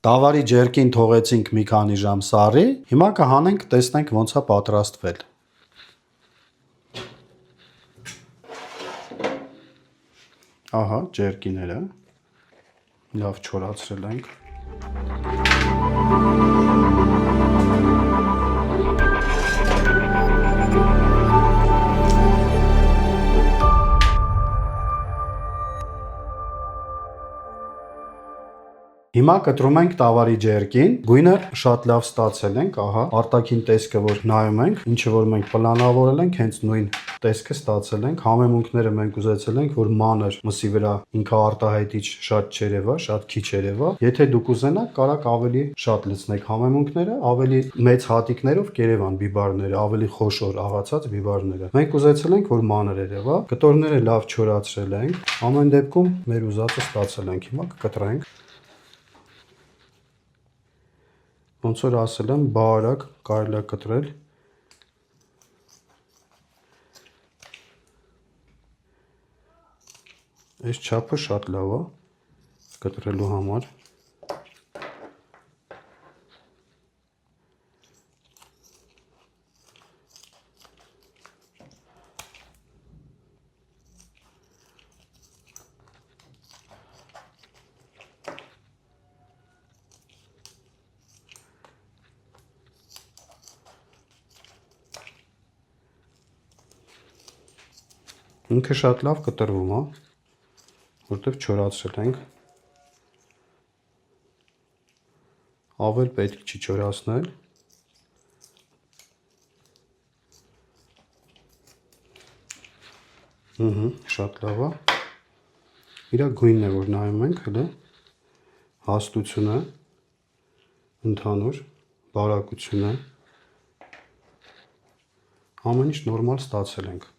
Տավարի ջերկին թողեցինք մի քանի ժամ սառի, հիմա կհանենք, տեսնենք ոնց է պատրաստվել։ Ահա ջերկիները լավ չորացրել ենք։ Հիմա կտրում ենք տավարի ջերկին, գույնը շատ լավ ստացել ենք, ահա, արտաքին տեսքը որ նայում ենք, ինչը որ մենք պլանավորել ենք, հենց նույն տեսքը ստացել ենք, համեմունքները մենք ուզեցել ենք, որ մանր մսի վրա ինքը արտահայտիչ շատ չերևա, շատ քիչ երևա, եթե դուք ուզենաք, կարաք ավելի շատ լցնեք համեմունքները, ավելի մեծ հատիկներով կերևան բիբարները, ավելի խոշոր աղացած բիբարները։ Մենք ուզեցել ենք, որ մանր երևա, կտորները լավ չորացրել ենք, ամեն դեպքում մեր ուզածը ստացել ենք, հիմա կկտրենք։ Ոնց որ ասել եմ, բարակ կարելի է կտրել։ Այս չափը շատ լավ է կտրելու համար։ Ինքը շատ լավ կտրվում է, որտեղ չորացրել ենք։ Ավել պետք չի չորացնել։ Շատ լավ է։ Իրա գույնն է, որ նայում ենք, հələ հաստությունը, ընդհանուր բարակությունը, ամեն ինչ նորմալ ստացել ենք։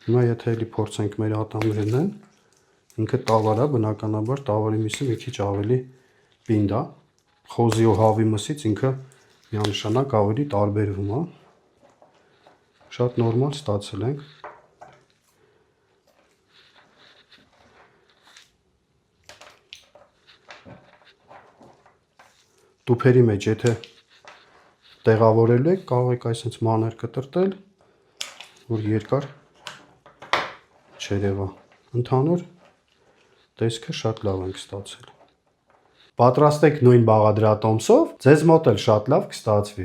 Հիմա եթե էլի փորձենք մեր ատամներն են, ինքը տավար է, բնականաբար տավարի միսը մի քիչ ավելի պինդ է, խոզի ու հավի մսից ինքը միանշանակ ավելի տարբերվում է, շատ նորմալ ստացել ենք։ Տուփերի մեջ եթե տեղավորելու եք, կարող եք այսպես մանր կտրտել, որ երկար չերևա, ընդհանուր տեսքը շատ լավ ենք ստացել։ Պատրաստեք նույն բաղադրատոմսով, ձեզ մոտ էլ շատ լավ կստացվի։